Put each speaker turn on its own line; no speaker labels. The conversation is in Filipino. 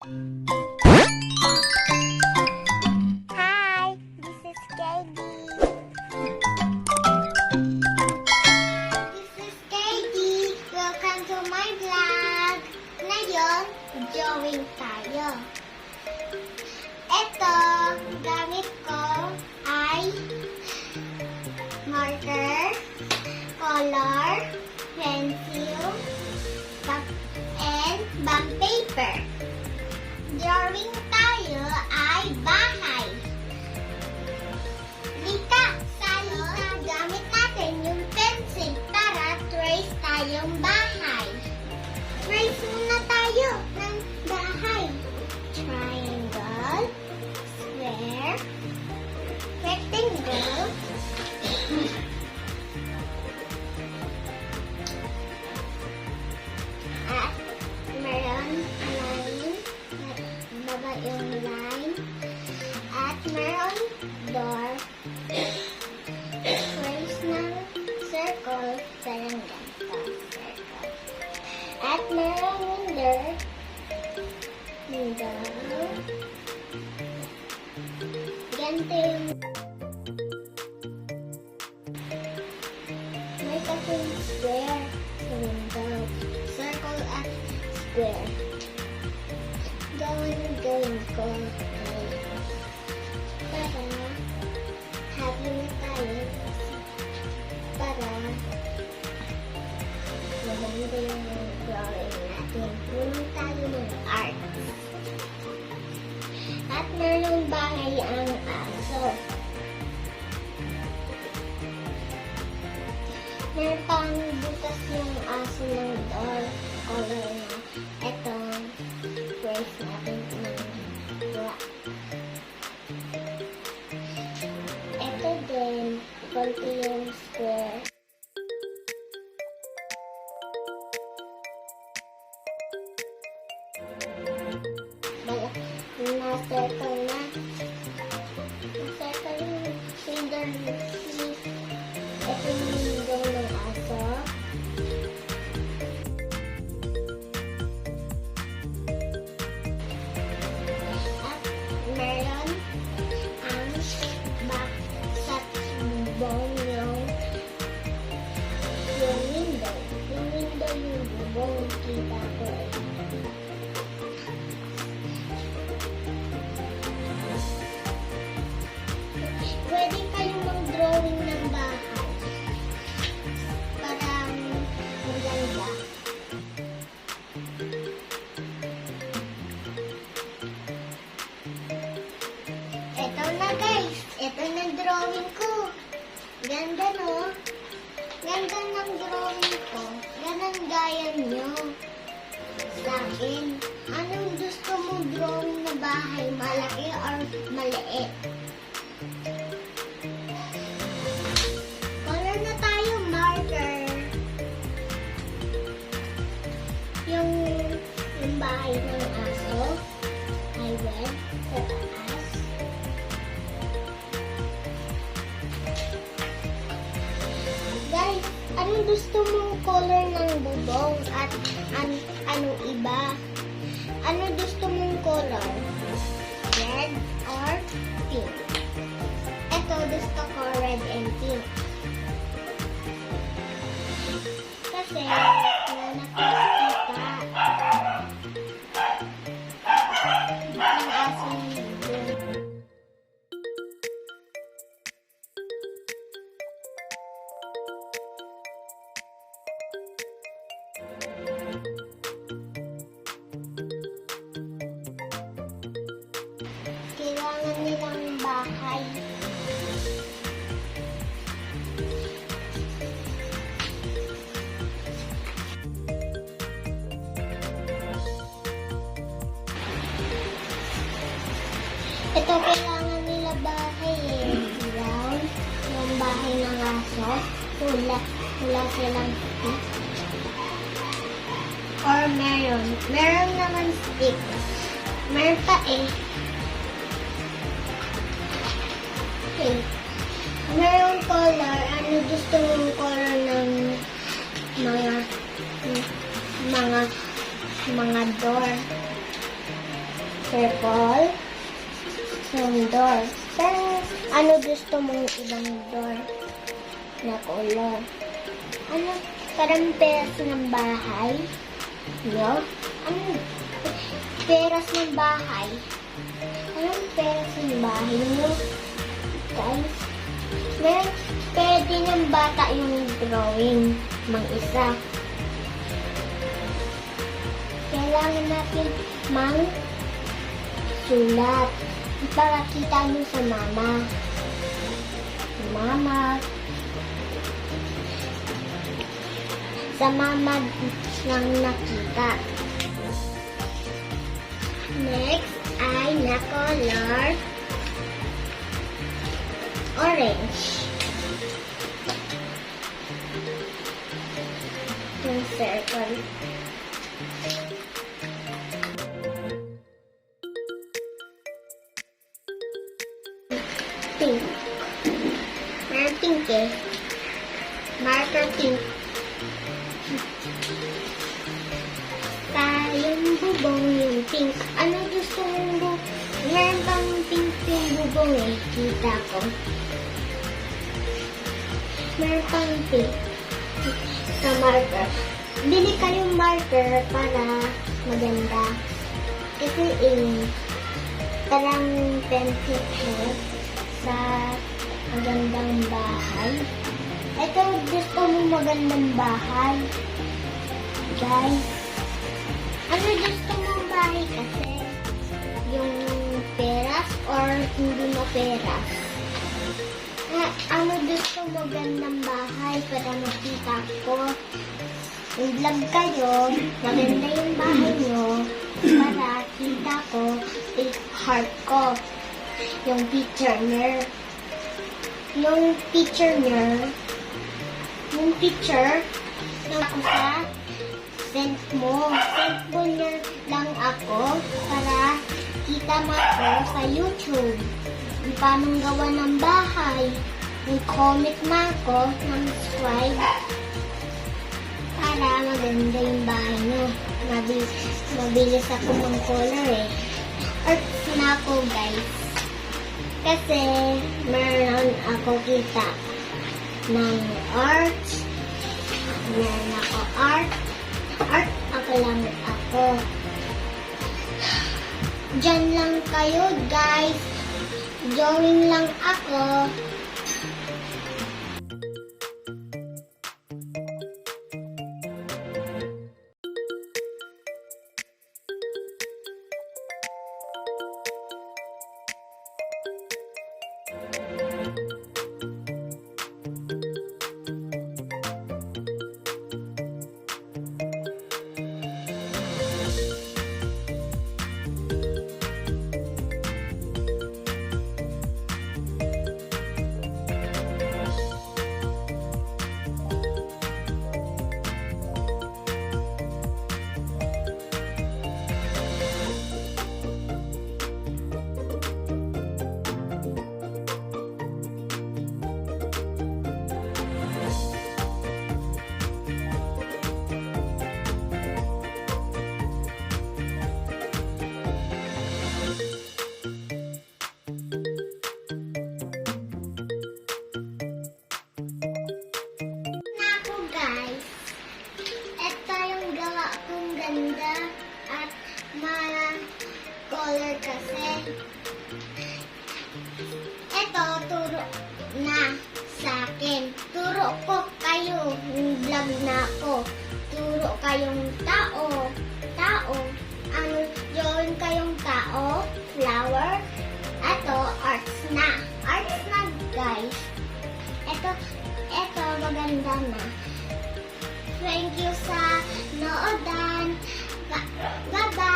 Hi, this is Kaydee. This is Kaydee. Welcome to my vlog. Ngayon, drawing tayo. Ito, gamit ko ay marker, color, pencil, and bond paper. Drawing tayo ay bahay. Lika, salita, gamit natin yung pencil para trace tayong bahay. Trace muna tayo ng bahay. Triangle, square, rectangle, at meron line, baba yung line, at meron door, trace ng circle, parang ganito, circle. At meron window, ganito yung may kasing square sa window, circle at square. Gawin ko para happy na tayo para maganda yung drawing natin. Punong tayo ng art. At merong bahay ang aso. Meron pang butas yung aso ng door. Color na etong trace natin ng black. Ito din, konti yung square. Na-circle na. Na-circle yung finger ni ito yung window ng aso. At meron ang back sa bubong yung window. Yung window yung bubong, kita ko eh. Pwede kayong mag-drawing ng bahay para maganda. Ito na guys, ito na drawing ko. Ganda no? Ganda ng drawing ko. Ganang gaya nyo sa akin. Anong gusto mo drawing na bahay? Malaki or maliit? Color na tayo, marker. Yung bahay ng aso ay red sa taas. Guys, anong gusto mong color ng bubong at anong iba? Ano gusto mong color? Red or pink? Ito, gusto ko red and pink. Kasi, nakikita ang aso nito. Kailangan nilang bahay. Ito kailangan nila bahay eh. Brown. Yung bahay ng aso. Wala silang stick. Or meron. Meron naman stick. Meron pa eh. Okay. Merong color. Ano gusto mong color ng mga door? Purple. Yung door. Pero, ano gusto mong ibang door na color? Ano? Parang peras ng bahay? No? Ano? Peras ng bahay? Anong peras ng bahay nyo? Guys, pwede ng bata yung drawing. Mang-isa. Kailangan natin sulat para kita nyo sa mama. Sa mama lang nakita. Next ay na color orange. Yung circle. Pink. Meron pink eh. Marker pink. Yung bubong yung pink. Ano gusto mong bubong? Meron pang pink yung bubong eh. Kita ko. Meron pang pink. Sa marker. Bili kayong marker para maganda. Kasi parang pencil sa magandang bahay. Ito gusto mong magandang bahay. Guys. Ano gusto mong bahay kasi? Yung peras or hindi na peras? Ano gusto mo gandang bahay para makita ko? I-vlog kayo, maganda yung bahay nyo para kita ko, i-heart ko. Yung picture niya. Yung picture ako sa send mo niya lang ako para kita mo ako sa YouTube. Paano gawa ng bahay. Comment na ako ng subscribe para maganda yung bahay nyo. Mabilis ako ng color eh. Arts na ako guys. Kasi meron ako kita ng art. Meron ako art. Art ako lang ako. Diyan lang kayo guys. Drawing lang ako. At color kasi. Ito, turo na sa akin. Turo ko kayo. Vlog na ako. Turo kayong tao. Ano, drawing kayong tao. Flower. Ito, arts na. Arts na, guys. Ito, maganda na. Thank you sa noodan. Bye-bye.